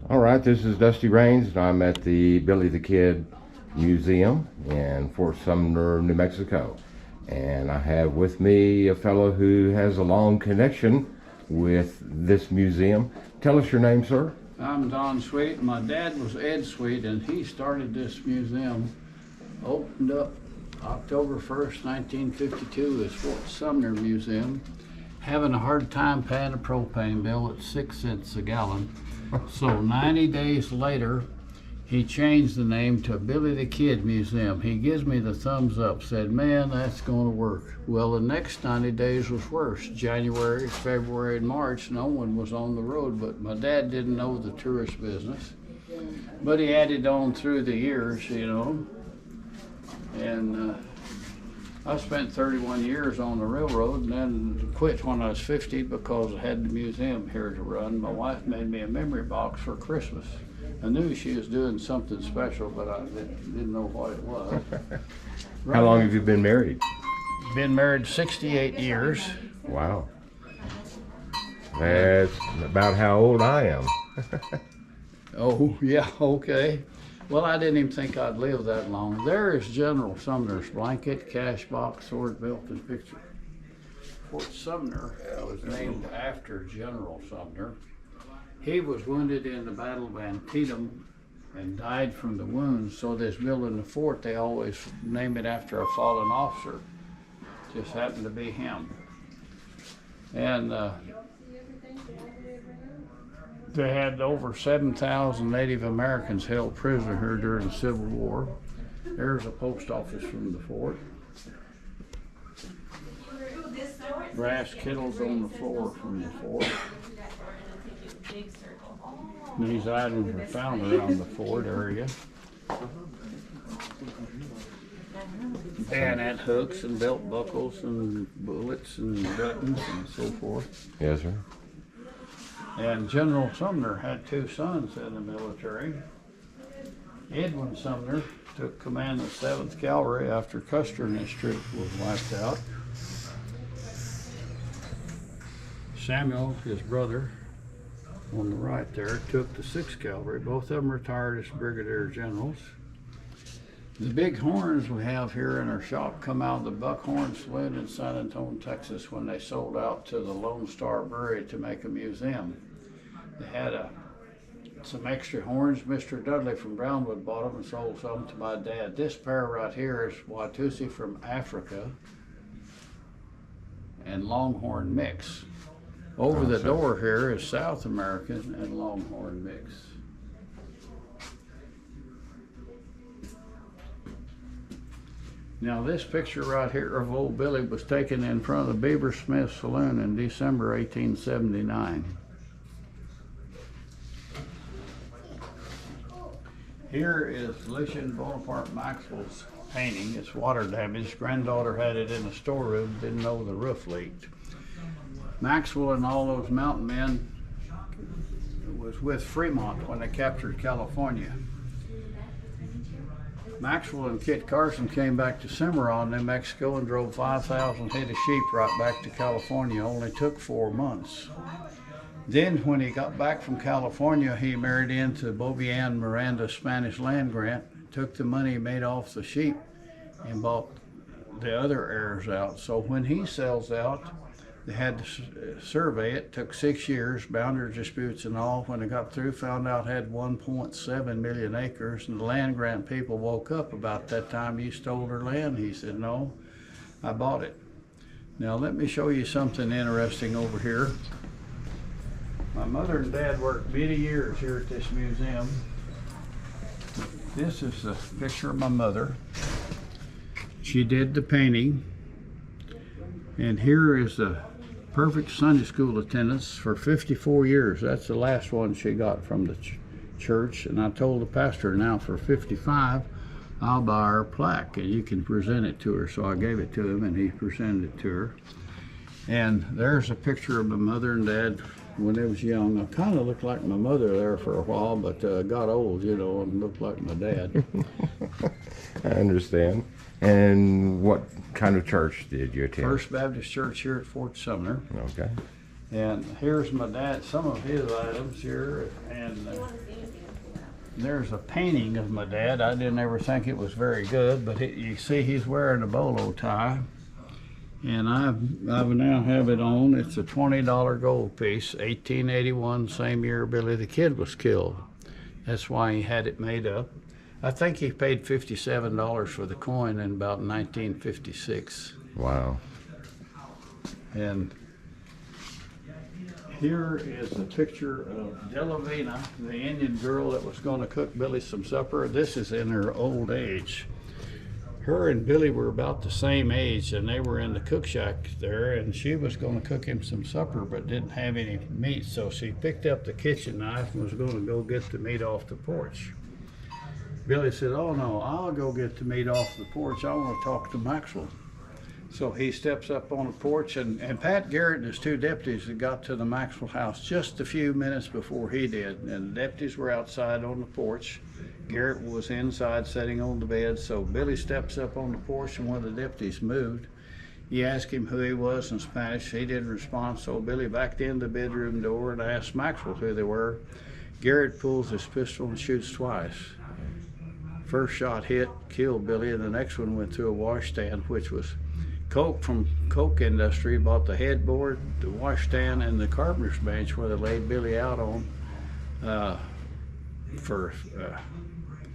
All right, this is Dusty Reins, and I'm at the Billy the Kid Museum in Fort Sumner, New Mexico. And I have with me a fellow who has a long connection with this museum. Tell us your name, sir. I'm Don Sweet. My dad was Ed Sweet, and he started this museum. Opened up October 1st, 1952 as Fort Sumner Museum. Having a hard time paying a propane bill at 6 cents a gallon. So 90 days later, he changed the name to Billy the Kid Museum. He gives me the thumbs up, said, man, that's going to work. Well, the next 90 days was worse. January, February, and March, no one was on the road, but my dad didn't know the tourist business. But he added on through the years, you know. And I spent 31 years on the railroad and then quit when I was 50 because I had the museum here to run. My wife made me a memory box for Christmas. I knew she was doing something special, but I didn't know what it was. How long have you been married? Been married 68 years. Wow. That's about how old I am. Oh, yeah, okay. Well, I didn't even think I'd live that long. There is General Sumner's blanket, cash box, sword belt, and picture. Fort Sumner was named after General Sumner. He was wounded in the Battle of Antietam and died from the wounds. So this building, the fort, they always name it after a fallen officer. Just happened to be him. And they had over 7,000 Native Americans held prisoner here during the Civil War. There's a post office from the fort. Brass kettles on the floor from the fort. These items were found around the fort area. Bayonet hooks and belt buckles and bullets and buttons and so forth. Yes, sir. And General Sumner had two sons in the military. Edwin Sumner took command of 7th Cavalry after Custer and his troops was wiped out. Samuel, his brother, on the right there, took the 6th Cavalry. Both of them retired as brigadier generals. The big horns we have here in our shop come out of the Buckhorn Saloon in San Antonio, Texas, when they sold out to the Lone Star Brewery to make a museum. They had some extra horns. Mr. Dudley from Brownwood bought them and sold some to my dad. This pair right here is Watusi from Africa and Longhorn mix. Over the door here is South American and Longhorn mix. Now this picture right here of old Billy was taken in front of the Beaver Smith Saloon in December 1879. Here is Lucien Bonaparte Maxwell's painting. It's water damaged. His granddaughter had it in the storeroom, didn't know the roof leaked. Maxwell and all those mountain men was with Fremont when they captured California. Maxwell and Kit Carson came back to Cimarron, New Mexico, and drove 5,000 head of sheep right back to California. Only took 4 months. Then when he got back from California, he married into Bobian Miranda's Spanish land grant, took the money he made off the sheep and bought the other heirs out. So when he sells out, they had to survey it. Took 6 years, boundary disputes and all. When they got through, found out it had 1.7 million acres, and the land grant people woke up about that time. You stole their land. He said, no, I bought it. Now let me show you something interesting over here. My mother and dad worked many years here at this museum. This is a picture of my mother. She did the painting. And here is the perfect Sunday school attendance for 54 years. That's the last one she got from the church. And I told the pastor, now for 55, I'll buy her a plaque and you can present it to her. So I gave it to him and he presented it to her. And there's a picture of my mother and dad when they was young. I kind of looked like my mother there for a while, but got old, you know, and looked like my dad. I understand. And what kind of church did you attend? First Baptist Church here at Fort Sumner. Okay. And here's my dad, some of his items here, and there's a painting of my dad. I didn't ever think it was very good, but you see he's wearing a bolo tie. And I now have it on. It's a $20 gold piece, 1881, same year Billy the Kid was killed. That's why he had it made up. I think he paid $57 for the coin in about 1956. Wow. And here is a picture of Delavina, the Indian girl that was going to cook Billy some supper. This is in her old age. Her and Billy were about the same age, and they were in the cook shack there, and she was going to cook him some supper but didn't have any meat, so she picked up the kitchen knife and was going to go get the meat off the porch. Billy said, "Oh no, I'll go get the meat off the porch. I want to talk to Maxwell." So he steps up on the porch, and Pat Garrett and his two deputies had got to the Maxwell house just a few minutes before he did, and the deputies were outside on the porch. Garrett was inside sitting on the bed, so Billy steps up on the porch, and one of the deputies moved. He asked him who he was in Spanish. He didn't respond, so Billy backed in the bedroom door and asked Maxwell who they were. Garrett pulls his pistol and shoots twice. First shot hit, killed Billy, and the next one went through a washstand, which was Coke from Coke Industry. Bought the headboard, the washstand, and the carpenter's bench where they laid Billy out on for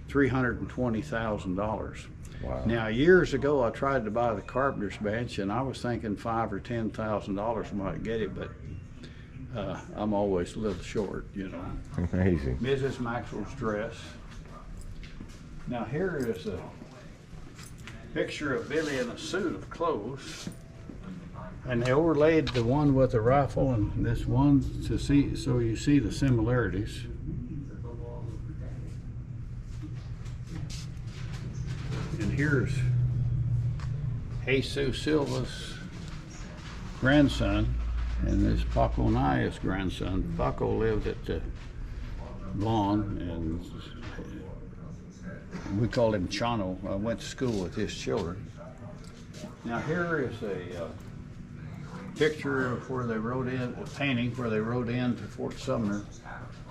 $320,000. Wow. Now, years ago, I tried to buy the carpenter's bench, and I was thinking $5,000 or $10,000 might get it, but I'm always a little short, you know. Amazing. Mrs. Maxwell's dress. Now, here is a picture of Billy in a suit of clothes, and they overlaid the one with the rifle and this one to see, so you see the similarities. And here's Jesus Silva's grandson, and this Paco Naya's grandson. Paco lived at the lawn, and we called him Chano. I went to school with his children. Now here is a picture of where they rode in, a painting where they rode into Fort Sumner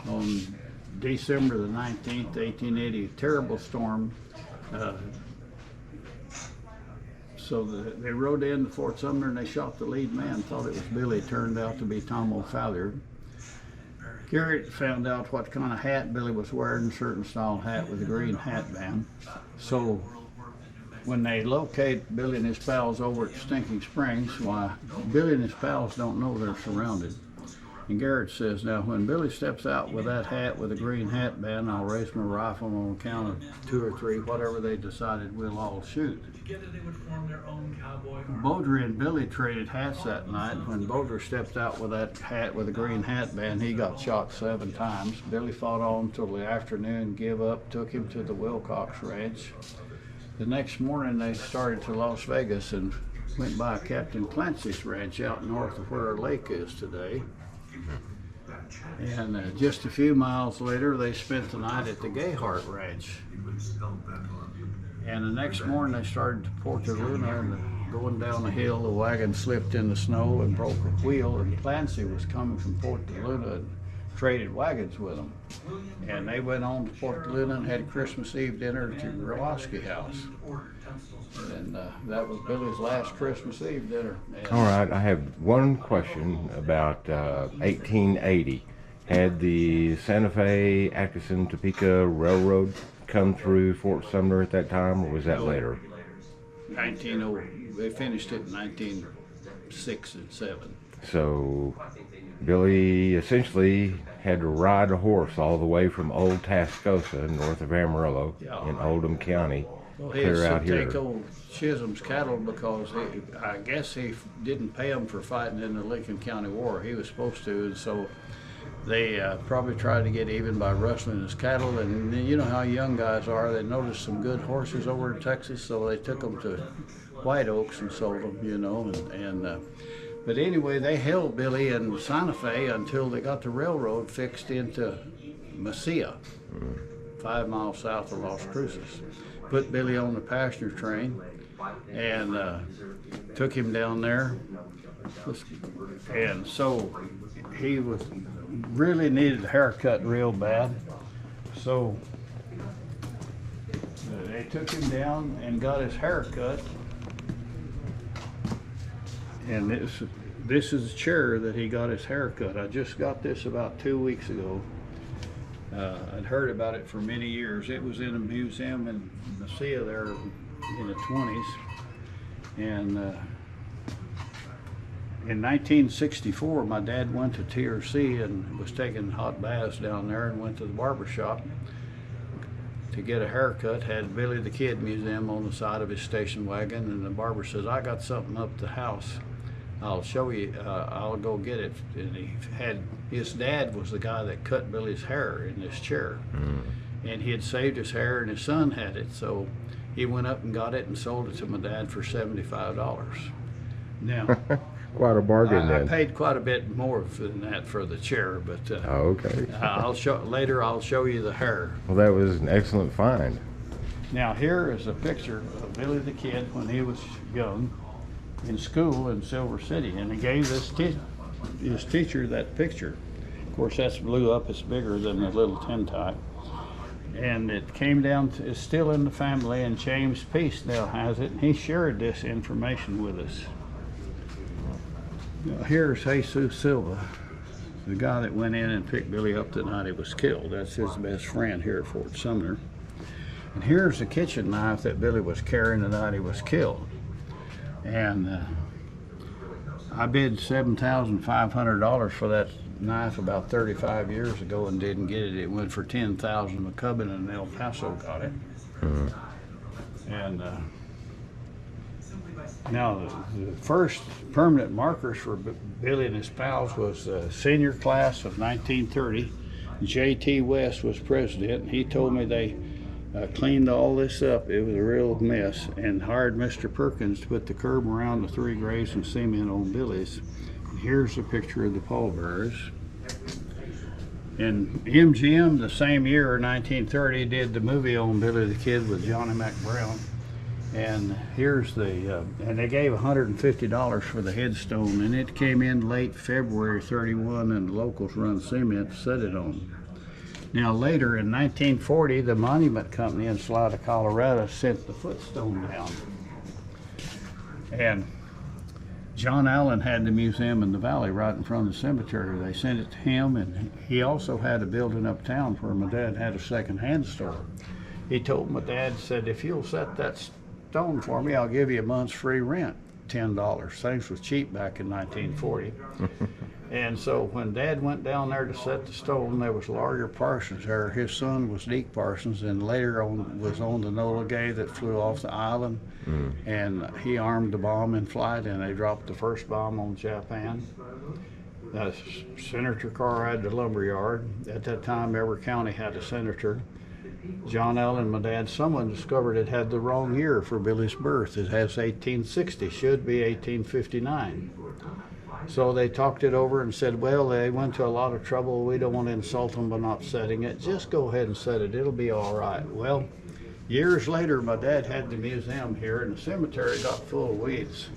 on December the 19th, 1880. Terrible storm. So they rode into Fort Sumner and they shot the lead man. Thought it was Billy. Turned out to be Tom O'Fallon. Garrett found out what kind of hat Billy was wearing, a certain style hat with a green hat band. So when they locate Billy and his pals over at Stinking Springs, why, Billy and his pals don't know they're surrounded. And Garrett says, "Now when Billy steps out with that hat with a green hat band, I'll raise my rifle on account of 2 or 3, whatever they decided, we'll all shoot." Together they would form their own cowboy army. Baudry and Billy traded hats that night. When Baudry stepped out with that hat with a green hat band, he got shot 7 times. Billy fought on until the afternoon, gave up, took him to the Wilcox Ranch. The next morning they started to Las Vegas and went by Captain Clancy's ranch out north of where our lake is today. And just a few miles later, they spent the night at the Gayhart Ranch. And the next morning, they started to Port Luna, and going down the hill, the wagon slipped in the snow and broke a wheel, and Clancy was coming from Port Luna and traded wagons with them. And they went on to Port Luna and had Christmas Eve dinner at the Grolowski house. And that was Billy's last Christmas Eve dinner. And All right, I have one question about 1880. Had the Santa Fe, Atchison, Topeka Railroad come through Fort Sumner at that time, or was that later? 1900, they finished it in 1906 and 7. So Billy essentially had to ride a horse all the way from Old Tascosa, north of Amarillo, in Oldham County, Well, he clear had out to here. take old Chisholm's cattle because I guess he didn't pay them for fighting in the Lincoln County War. He was supposed to, and so they probably tried to get even by rustling his cattle. And you know how young guys are. They noticed some good horses over in Texas, so they took them to White Oaks and sold them, you know. But anyway, they held Billy in Santa Fe until they got the railroad fixed into Mesilla, 5 miles south of Las Cruces. Put Billy on the passenger train and took him down there. And so he was really needed a haircut real bad. So They took him down and got his hair cut. And this is the chair that he got his hair cut. I just got this about 2 weeks ago. I'd heard about it for many years. It was in a museum in Mesilla there in the 20s. And in 1964, my dad went to TRC and was taking hot baths down there and went to the barber shop to get a haircut. Had Billy the Kid Museum on the side of his station wagon, and the barber says, "I got something up the house. I'll show you. I'll go get it." And his dad was the guy that cut Billy's hair in this chair, and he had saved his hair, and his son had it, so he went up and got it and sold it to my dad for $75. Now, Quite a bargain I then. paid quite a bit more than that for the chair, but Oh, okay. I'll show you the hair. Well, that was an excellent find. Now here is a picture of Billy the Kid when he was young in school in Silver City, and he gave his teacher that picture. Of course, that's blew up. It's bigger than the little tintype. And it came down to, it's still in the family, and James Peace now has it, and he shared this information with us. Now, here's Jesus Silva, the guy that went in and picked Billy up the night he was killed. That's his best friend here at Fort Sumner. And here's the kitchen knife that Billy was carrying the night he was killed. And I bid $7,500 for that knife about 35 years ago and didn't get it. It went for $10,000. McCubbin in El Paso got it. And now the first permanent markers for Billy and his pals was the senior class of 1930. J.T. West was president. He told me they cleaned all this up. It was a real mess, and hired Mr. Perkins to put the curb around the 3 graves and cement on Billy's. And here's a picture of the pallbearers. And MGM the same year, 1930, did the movie on Billy the Kid with Johnny Mac Brown. And here's the, and they gave $150 for the headstone, and it came in late February 31, and the locals run cement to set it on. Now later in 1940, the monument company in Salida, Colorado sent the footstone down. And John Allen had the museum in the valley right in front of the cemetery. They sent it to him, and he also had a building uptown where my dad had a second-hand store. He told my dad, said, "If you'll set that stone for me, I'll give you a month's free rent, $10. Things was cheap back in 1940. And so when Dad went down there to set the stone, there was Lawyer Parsons there. His son was Deke Parsons, and later on was on the Enola Gay that flew off the island. And he armed the bomb in flight, and they dropped the first bomb on Japan. The senator car had the lumber yard. At that time, every county had a senator. John Allen, my dad, someone discovered it had the wrong year for Billy's birth. It has 1860, should be 1859. So they talked it over and said, well, they went to a lot of trouble. We don't want to insult them by not setting it. Just go ahead and set it. It'll be all right. Well, years later, my dad had the museum here, and the cemetery got full of weeds.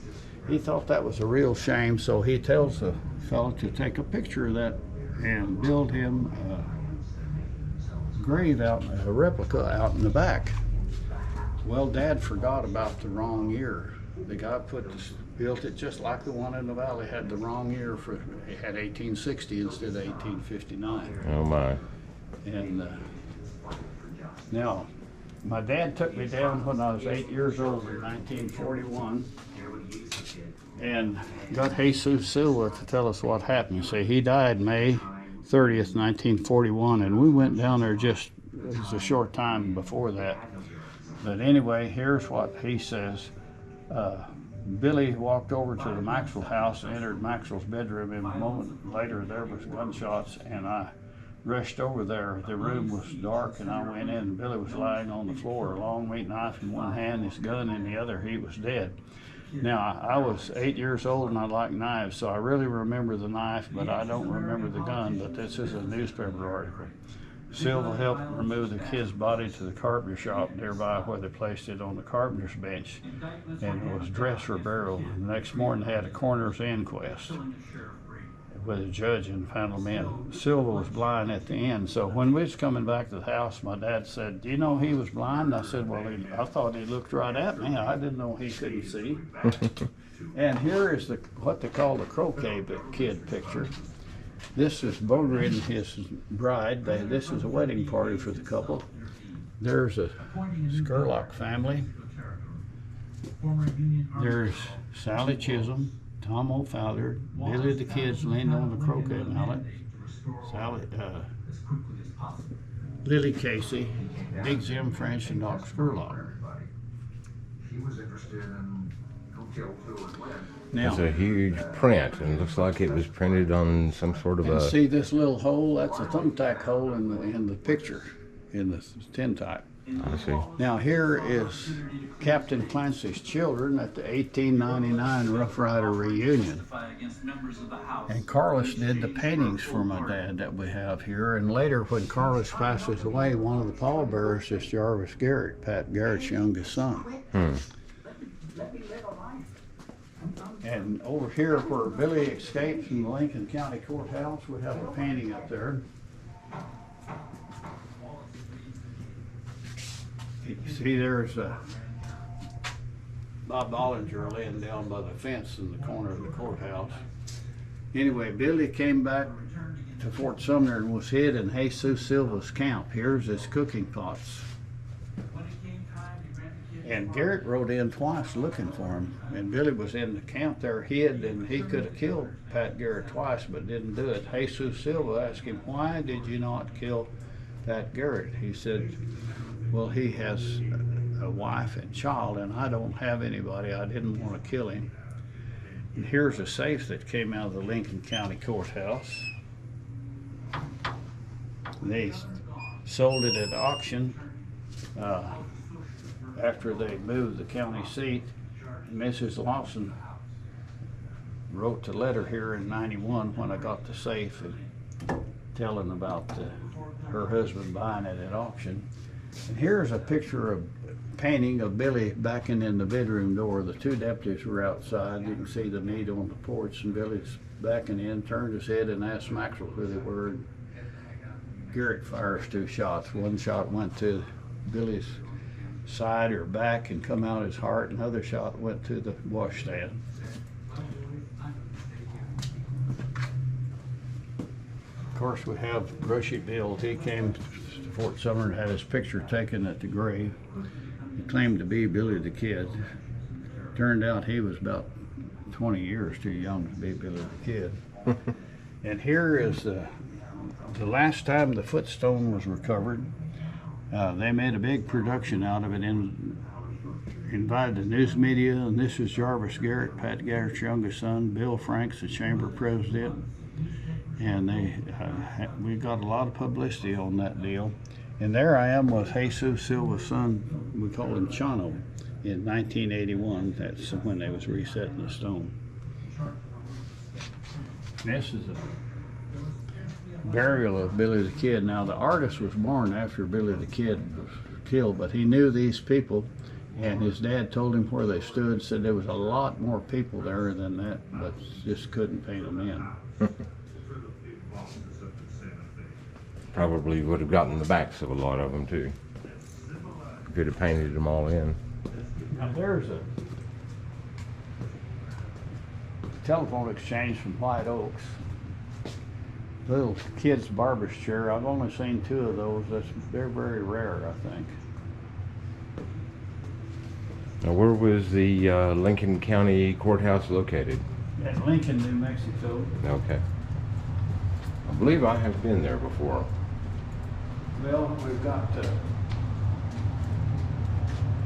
He thought that was a real shame, so he tells the fellow to take a picture of that and build him a grave out, a replica out in the back. Well, Dad forgot about the wrong year. The guy built it just like the one in the valley, had the wrong year for, it had 1860 instead of 1859. Oh my. And now, my dad took me down when I was 8 years old in 1941 and got Jesus Silva to tell us what happened. You see, he died May 30th, 1941, and we went down there just, it was a short time before that. But anyway, here's what he says. Billy walked over to the Maxwell house, entered Maxwell's bedroom, and a moment later there was gunshots, and I rushed over there. The room was dark, and I went in, and Billy was lying on the floor, a long meat knife in one hand, his gun in the other. He was dead. Now, I was 8 years old, and I like knives, so I really remember the knife, but I don't remember the gun. But this is a newspaper article. Silva helped remove the kid's body to the carpenter shop nearby, where they placed it on the carpenter's bench, and it was dressed for burial. The next morning they had a coroner's inquest. with a judge and found him in. Silva was blind at the end, so when we was coming back to the house, my dad said, "Do you know he was blind?" I said, "Well, I thought he looked right at me. I didn't know he couldn't see." And here is what they call the Croquet Kid Picture. This is Boger and his bride. This is a wedding party for the couple. There's a Skurlock family. There's Sally Chisholm, Tom O'Fowler, Billy the Kid's leaned on the croquet mallet, Lily Casey, Big Zim French, and Doc Skurlock. Now, it's a huge print, and it looks like it was printed on some sort of and a... see this little hole? That's a thumbtack hole in the picture, in the tintype. I see. Now here is Captain Clancy's children at the 1899 Rough Rider reunion. And Carlos did the paintings for my dad that we have here. And later when Carlos passes away, one of the pallbearers is Jarvis Garrett, Pat Garrett's youngest son. And over here where Billy escapes from the Lincoln County Courthouse, we have a painting up there. You see there's Bob Bollinger laying down by the fence in the corner of the courthouse. Anyway, Billy came back to Fort Sumner and was hid in Jesus Silva's camp. Here's his cooking pots. And Garrett rode in twice looking for him. And Billy was in the camp there hid, and he could have killed Pat Garrett twice but didn't do it. Jesus Silva asked him, "Why did you not kill Pat Garrett?" He said, "Well, he has a wife and child, and I don't have anybody. I didn't want to kill him." And here's a safe that came out of the Lincoln County Courthouse. They sold it at auction after they moved the county seat. Mrs. Lawson wrote the letter here in '91 when I got the safe and telling about her husband buying it at auction. And here's a picture of painting of Billy backing in the bedroom door. The two deputies were outside. You can see the meat on the porch, and Billy's backing in, turned his head and asked Maxwell who they were. Garrett fires 2 shots. One shot went to Billy's side or back and come out his heart, and another shot went to the washstand. Of course, we have Brushy Bill. He came to Fort Sumner and had his picture taken at the grave. He claimed to be Billy the Kid. Turned out he was about 20 years too young to be Billy the Kid. And here is the last time the footstone was recovered. They made a big production out of it and invited the news media, and this is Jarvis Garrett, Pat Garrett's youngest son, Bill Franks, the chamber president. And we got a lot of publicity on that deal. And there I am with Jesus Silva's son, we call him Chano, in 1981. That's when they was resetting the stone. This is a burial of Billy the Kid. Now the artist was born after Billy the Kid was killed, but he knew these people, and his dad told him where they stood, said there was a lot more people there than that, but just couldn't paint them in. Probably would have gotten the backs of a lot of them too. Could have painted them all in. Now there's a telephone exchange from White Oaks. Little kid's barber's chair. I've only seen 2 of those. They're very rare, I think. Now, where was the Lincoln County Courthouse located? At Lincoln, New Mexico. Okay. I believe I have been there before. Well, we've got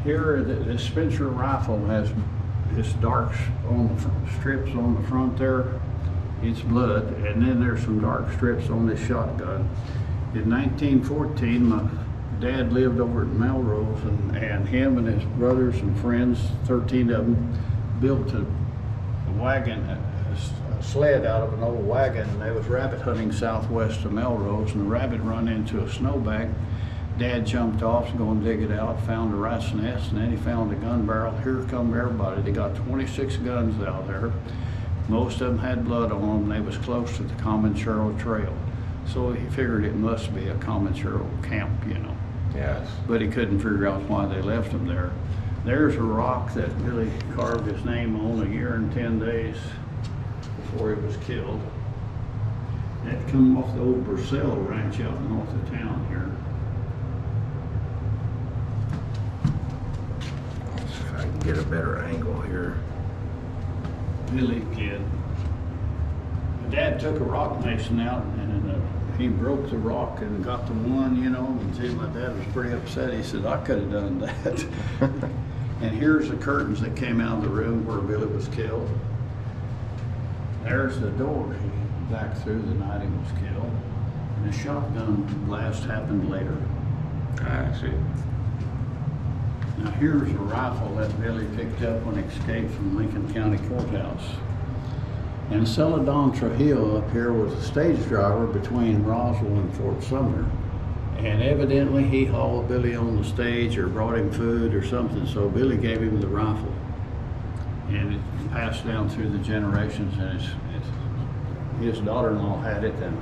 here the Spencer rifle has this dark on the strips on the front there. It's blood, and then there's some dark strips on this shotgun. In 1914, my dad lived over at Melrose, and him and his brothers and friends, 13 of them, built a wagon, a sled out of an old wagon, and they was rabbit hunting southwest of Melrose, and the rabbit run into a snowbank. Dad jumped off to go and dig it out, found a rat's nest, and then he found a gun barrel. Here come everybody. They got 26 guns out there. Most of them had blood on them. They was close to the Comanchero Trail. So he figured it must be a Comanchero camp, you know. Yes. But he couldn't figure out why they left him there. There's a rock that Billy carved his name on a year and 10 days before he was killed. That come off the old Purcell Ranch out north of town here. Let's see if I can get a better angle here. Billy Kid. My dad took a rock mason out and he broke the rock and got the one, you know, and see, my dad was pretty upset. He said, I could have done that. And here's the curtains that came out of the room where Billy was killed. There's the door he back through the night he was killed. And the shotgun blast happened later. I see. Now here's a rifle that Billy picked up when he escaped from Lincoln County Courthouse. And Celadon Trujillo up here was a stage driver between Roswell and Fort Sumner. And evidently he hauled Billy on the stage or brought him food or something, so Billy gave him the rifle. And it passed down through the generations, and his daughter-in-law had it, and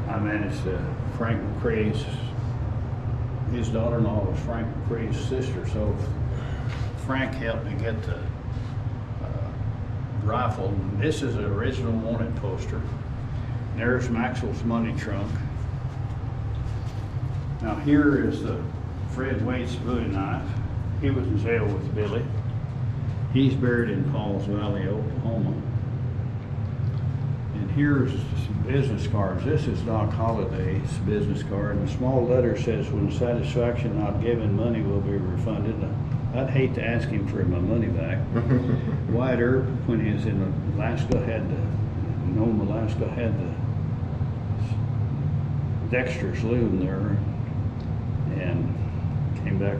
I managed to Frank McCree's, his daughter-in-law was Frank McCree's sister, so Frank helped me get the rifle. This is an original wanted poster. There's Maxwell's money trunk. Now here is the Fred Waite's Bowie knife. He was in jail with Billy. He's buried in Pauls Valley, Oklahoma. And here's some business cards. This is Doc Holliday's business card. And the small letter says, when satisfaction not given, money will be refunded. I'd hate to ask him for my money back. Wyatt Earp, when he was in Alaska, Nome, Alaska, had the Dexter's loom there, and came back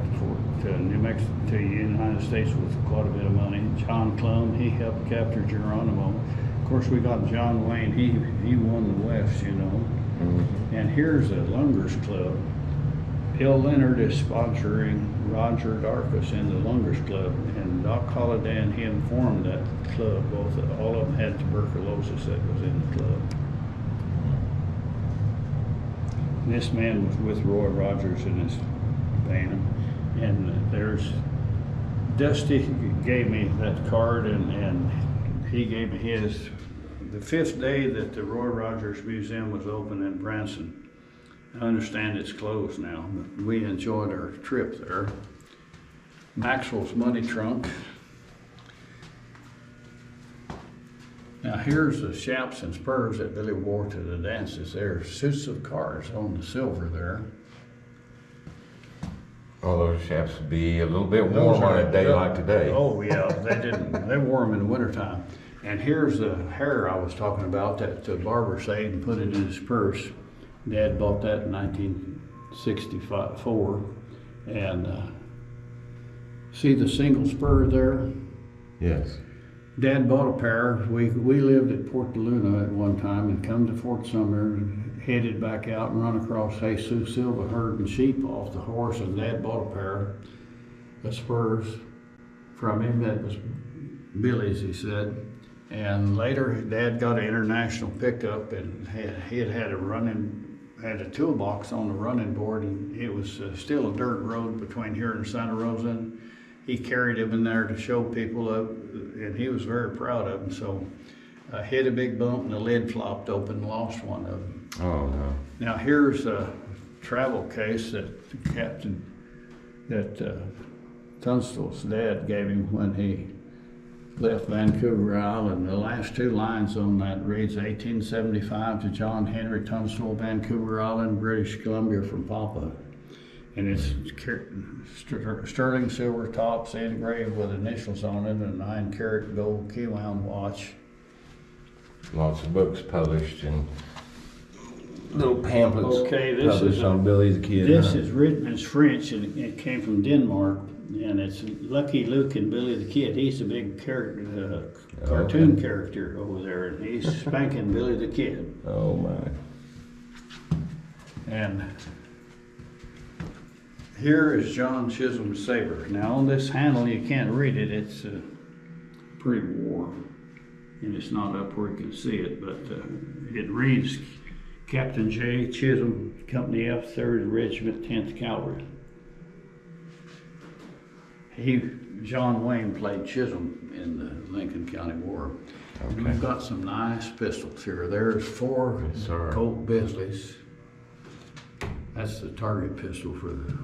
to New Mexico, to the United States with quite a bit of money. John Clum, he helped capture Geronimo. Of course, we got John Wayne, he won the West, you know. Mm-hmm. And here's the Lungers Club. Bill Leonard is sponsoring Roger Darkus in the Lungers Club, and Doc Holliday and him formed that club. All of them had tuberculosis that was in the club. And this man was with Roy Rogers in his band, and there's Dusty gave me that card, and he gave me his. The 5th day that the Roy Rogers Museum was open in Branson. I understand it's closed now, but we enjoyed our trip there. Maxwell's money trunk. Now here's the chaps and spurs that Billy wore to the dances. There are suits of cars on the silver there. All those chaps would be a little bit warm on a day like today. Oh yeah, they wore them in the wintertime. And here's the hair I was talking about that the barber saved and put it in his purse. Dad bought that in 1964. And see the single spur there? Yes. Dad bought a pair. We lived at Port Luna at one time and come to Fort Sumner and headed back out and run across Jesus Silva herding sheep off the horse, and Dad bought a pair of spurs from him. That was Billy's, he said. And later Dad got an international pickup, and he had a toolbox on the running board, and it was still a dirt road between here and Santa Rosa. He carried him in there to show people up, and he was very proud of him. So I hit a big bump and the lid flopped open and lost one of them. Oh no. Now here's a travel case that Tunstall's dad gave him when he left Vancouver Island. The last 2 lines on that reads 1875 to John Henry Tunstall, Vancouver Island, British Columbia from Papa. And it's sterling silver tops engraved with initials on it, and a 9-karat gold key wound watch. Lots of books published and little pamphlets published on Billy the Kid. This is written as French, and it came from Denmark, and it's Lucky Luke and Billy the Kid. He's a big character, cartoon character over there, and he's spanking Billy the Kid. Oh my. And here is John Chisholm's Saber. Now on this handle, you can't read it, it's pretty worn. and it's not up where you can see it, but it reads Captain J. Chisholm, Company F, 3rd Regiment, 10th Cavalry. John Wayne played Chisholm in the Lincoln County War. Okay. We've got some nice pistols here. There's 4 Yes, sir. Colt Bisleys. That's the target pistol for the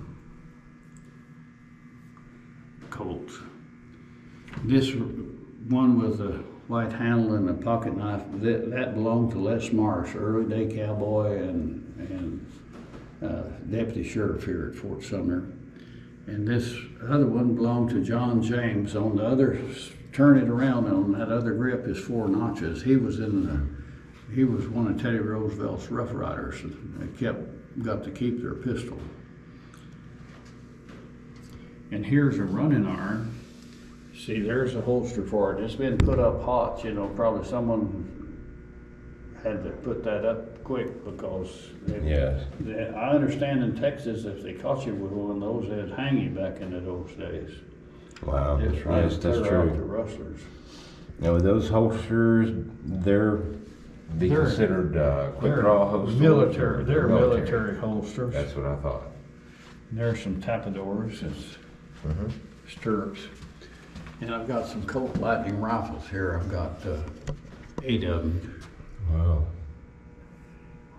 Colts. This one with the white handle and the pocket knife, that belonged to Les Marsh, early day cowboy and deputy sheriff here at Fort Sumner. And this other one belonged to John James. On the other, turn it around, on that other grip is 4 notches. He was one of Teddy Roosevelt's Rough Riders. They got to keep their pistol. And here's a running iron. See, there's a holster for it. It's been put up hot, you know, probably someone had to put that up quick because Yes. I understand in Texas, if they caught you with one of those, they'd hang you back into those days. Wow. Just right Yes, that's clear out the true. rustlers. Now, those holsters, they're considered quick draw holsters? Military, they're military holsters. That's what I thought. There's some tapadores, it's stirrups. And I've got some Colt Lightning rifles here. I've got 8 of them. Wow.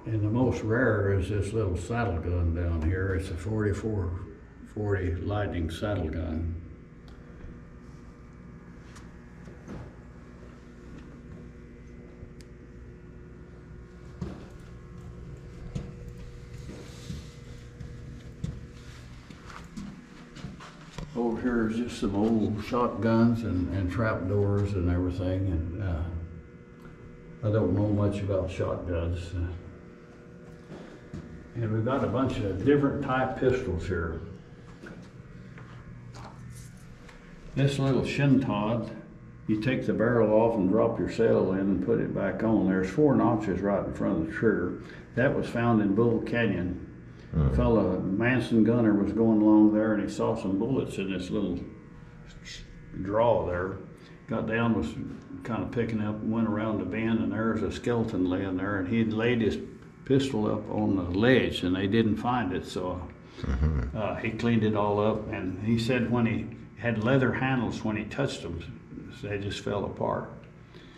And the most rare is this little saddle gun down here. It's a 4440 Lightning saddle gun. Over here is just some old shotguns and trap doors and everything. And I don't know much about shotguns. And we've got a bunch of different type pistols here. This little Shintod, you take the barrel off and drop your saddle in and put it back on. There's 4 notches right in front of the trigger. That was found in Bull Canyon. A fella, Manson gunner, was going along there and he saw some bullets in this little draw there. Got down, was kind of picking up, and went around the bend, and there was a skeleton laying there, and he'd laid his pistol up on the ledge, and they didn't find it, so he cleaned it all up, and he said when he had leather handles, when he touched them, they just fell apart.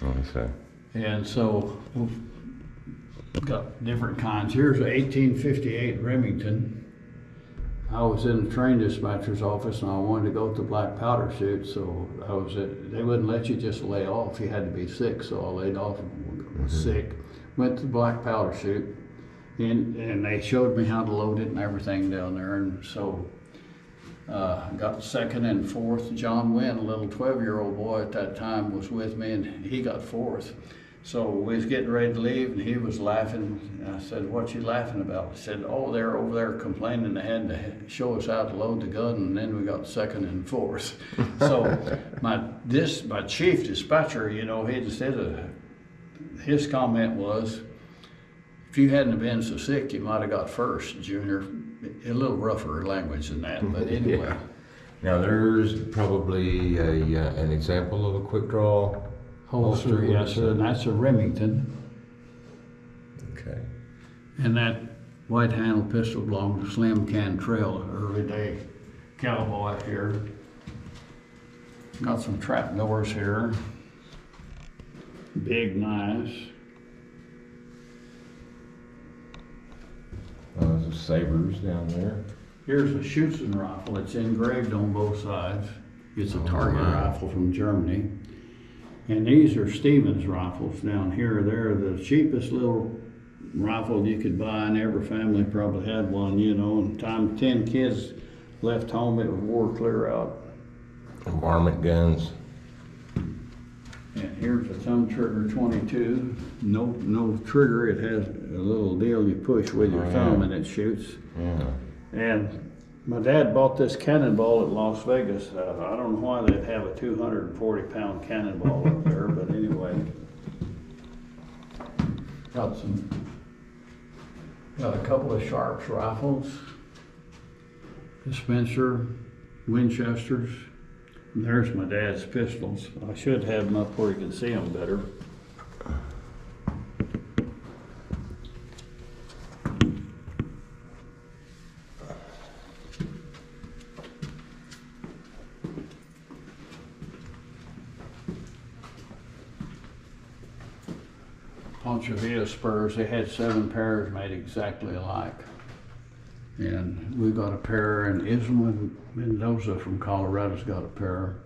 Oh, I see. And so we've got different kinds. Here's an 1858 Remington. I was in the train dispatcher's office and I wanted to go to black powder shoot, so they wouldn't let you just lay off. You had to be sick, so I laid off and was sick. Went to the black powder shoot, and they showed me how to load it and everything down there, and so got 2nd and 4th. John Wynn, a little 12-year-old boy at that time, was with me, and he got 4th. So we was getting ready to leave, and he was laughing. And I said, "What you laughing about?" He said, "Oh, they're over there complaining they had to show us how to load the gun, and then we got 2nd and 4th." So my chief dispatcher, you know, he said his comment was, "If you hadn't have been so sick, you might have got 1st, Junior." A little rougher language than that, but anyway. Yeah. Now there's probably an example of a quick draw Holster, yes, sir, and that's a Remington. Okay. And that white handle pistol belonged to Slim Cantrell, an early day cowboy here. Got some trap doors here. Big knives. Some sabers down there. Here's a Schutzen rifle. It's engraved on both sides. It's a target rifle from Germany. And these are Stevens rifles down here. They're the cheapest little rifle you could buy, and every family probably had one, you know. And time 10 kids left home, it was wore clear out. Varmint guns. And here's a thumb trigger 22. No trigger. It has a little deal you push with your thumb and it shoots. Yeah. And my dad bought this cannonball at Las Vegas. I don't know why they'd have a 240-pound cannonball up there, but anyway. Got a couple of Sharps rifles, Spencer, Winchesters, There's my dad's pistols. I should have them up where you can see them better. Pontcharvilla spurs, they had 7 pairs made exactly alike. And we got a pair, and Islam Mendoza from Colorado's got a pair.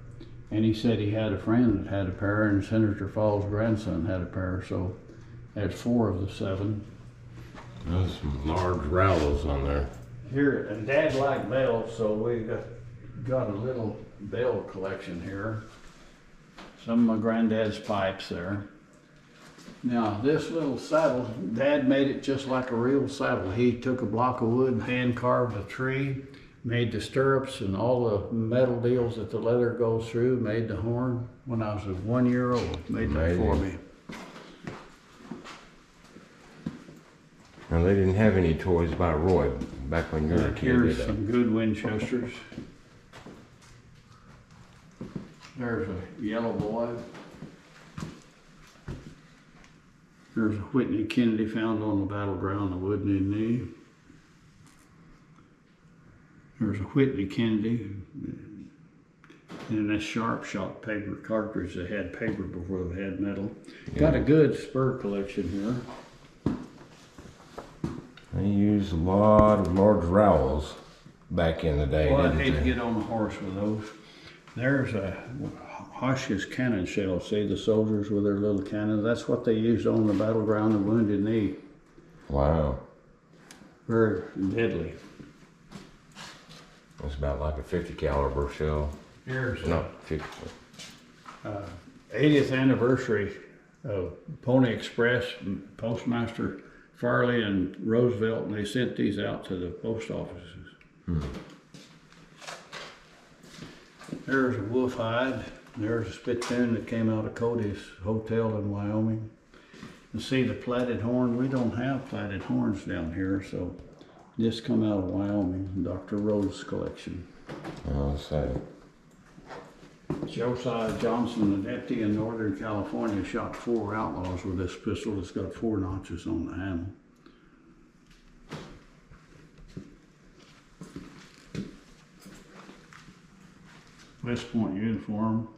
And he said he had a friend that had a pair, and Senator Fall's grandson had a pair, so there's 4 of the 7. There's some large rowels on there. Here, and Dad liked bells, so we got a little bell collection here. Some of my granddad's pipes there. Now, this little saddle, Dad made it just like a real saddle. He took a block of wood, hand carved a tree, made the stirrups and all the metal deals that the leather goes through, made the horn when I was 1 year old. Made that for me. Now, they didn't have any toys by Roy back when you were a kid, Here's did they? some good Winchesters. There's a yellow boy. There's a Whitney Kennedy found on the battleground of Wounded Knee. There's a Whitney Kennedy. And this sharp shot paper cartridge. They had paper before they had metal. Yeah. Got a good spur collection here. They used a lot of large rowels back in the day, Well, I'd didn't hate to they? get on the horse with those. There's a Hotchkiss cannon shell. See the soldiers with their little cannons? That's what they used on the battleground of Wounded Knee. Wow. Very deadly. It's about like a 50 caliber shell. Here's Not 50. 80th anniversary of Pony Express, Postmaster Farley and Roosevelt, and they sent these out to the post offices. There's a wolf hide. There's a spittoon that came out of Cody's hotel in Wyoming. You see the plaited horn? We don't have plaited horns down here, so this come out of Wyoming, Dr. Rhodes' collection. Oh, sad. Josiah Johnson, a deputy in Northern California, shot 4 outlaws with this pistol. It's got 4 notches on the handle. West Point uniform.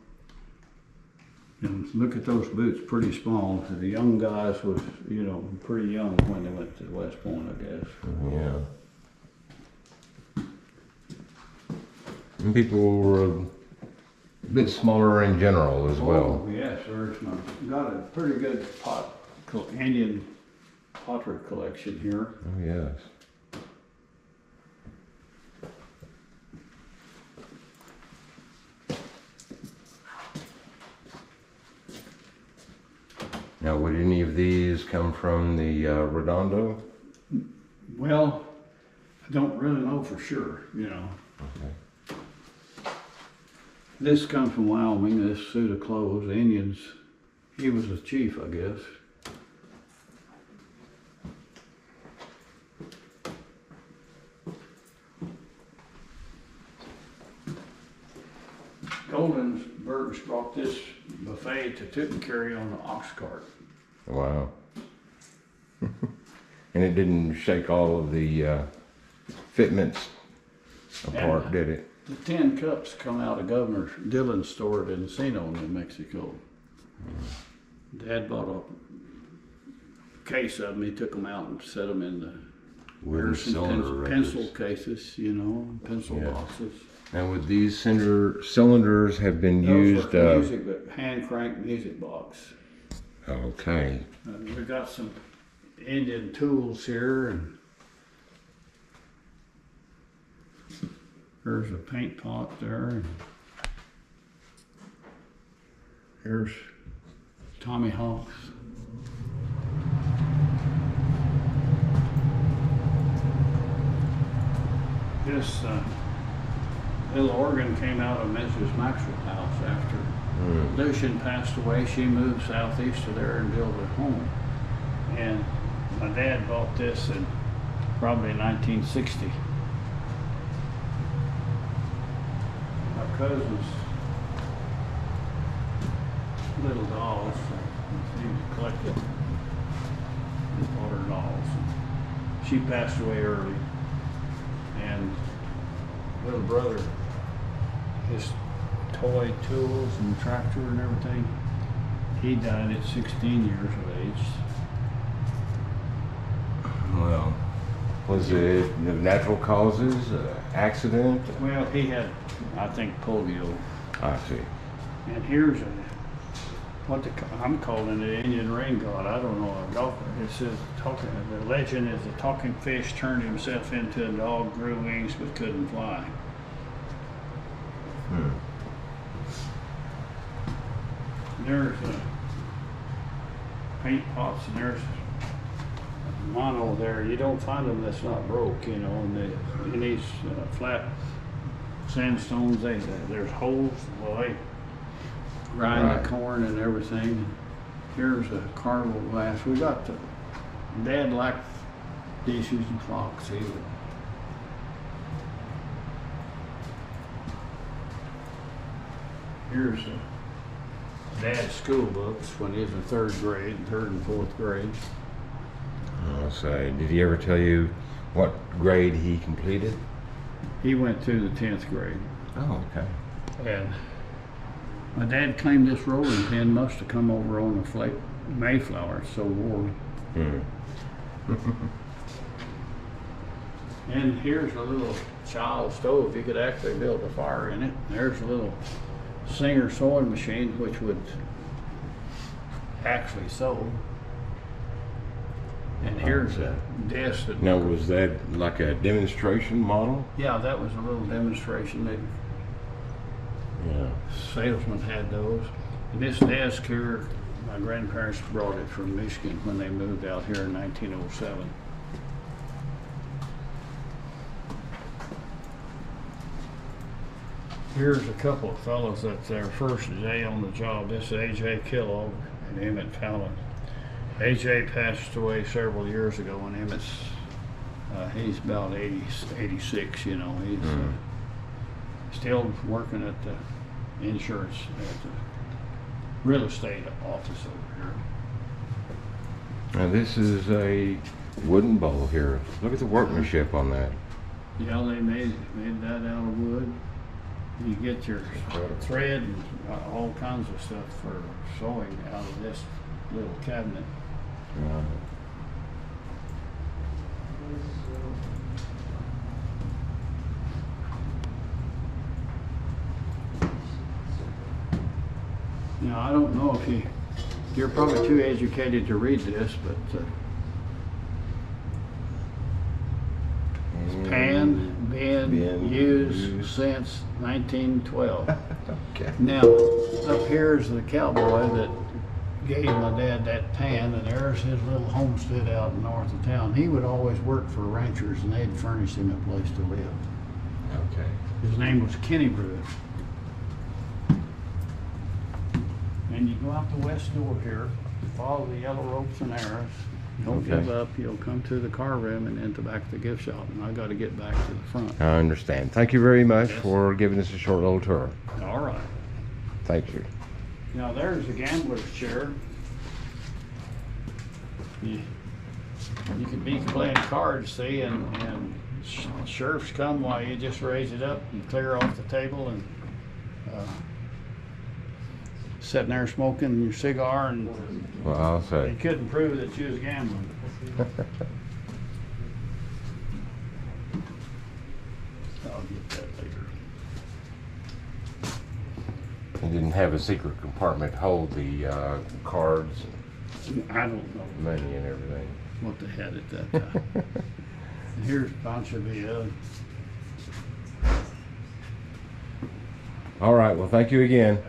And look at those boots, pretty small. The young guys was, you know, pretty young when they went to West Point, I guess. Yeah. And people were a bit smaller in general as well. Oh, yes, there's my, got a pretty good Indian pottery collection here. Oh, yes. Now, would any of these come from the Redondo? Well, I don't really know for sure, you know. Okay. This comes from Wyoming, this suit of clothes, the Indians. He was a chief, I guess. Goldenberg's brought this buffet to Tucumcari on the ox cart. Wow. And it didn't shake all of the fitments apart, did it? The 10 cups come out of Governor Dillon's store at Encino, New Mexico. Dad bought a case of them. He took them out and set them in the Wooden cylinder pencil records. cases, you know, pencil Yeah. boxes. Now, would these cylinders have been Those used? were music, but hand crank music box. Okay. We got some Indian tools here, and there's a paint pot there. And here's Tommy Hawks. This little organ came out of Mrs. Maxwell's house after Lucian passed away. She moved southeast of there and built a home. And my dad bought this in probably 1960. My cousin's little dolls. He collected his daughter dolls. She passed away early, and little brother, his toy tools and tractor and everything, he died at 16 years of age. Well, was it natural causes, accident? Well, he had, I think, polio. I see. And here's I'm calling it Indian rain god. I don't know. It says the legend is a talking fish turned himself into a dog, grew wings but couldn't fly. There's paint pots, and there's a mono there. You don't find them that's not broke, you know. And in these flat sandstones, there's holes. Well, they grind the corn and everything. Here's a carnival glass. We got Dad liked dishes and clocks. He would. Here's Dad's school books when he was in third and fourth grade. I'll say, did he ever tell you what grade he completed? He went to the 10th grade. Oh, okay. And my dad claimed this rolling pin must have come over on the Mayflower, so warm. And here's a little child stove. You could actually build a fire in it. There's a little Singer sewing machine, which would actually sew. And here's a desk. Now, was that like a demonstration model? Yeah, that was a little demonstration. Yeah. Salesman had those. And this desk here, my grandparents brought it from Michigan when they moved out here in 1907. Here's a couple of fellows that's their first day on the job. This is A.J. Kellogg and Emmett Fallon. A.J. passed away several years ago, and Emmett's, he's about 86, you know. He's still working at the insurance, at the real estate office over here. Now, this is a wooden bowl here. Look at the workmanship on that. Yeah, they made that out of wood. You get your thread and all kinds of stuff for sewing out of this little cabinet. Now, I don't know if you're probably too educated to read this, but pan been used since 1912. Okay. Now, up here's the cowboy that gave my dad that pan, and there's his little homestead out north of town. He would always work for ranchers, and they'd furnish him a place to live. Okay. His name was Kenny Brew. And you go out the west door here, follow the yellow ropes and arrows. Don't give up. You'll come to the car room and into the back of the gift shop. And I got to get back to the front. I understand. Thank you very much for giving us a short little tour. All right. Thank you. Now there's the gambler's chair. You could be playing cards, see, and sheriffs come while you just raise it up and clear off the table and sitting there smoking your cigar, and Well, I'll say. you couldn't prove that you was gambling. I'll get that later. He didn't have a secret compartment hold the cards, I don't know money, and everything. what they had at that time. And here's Pancho Villa. All right. Well, thank you again.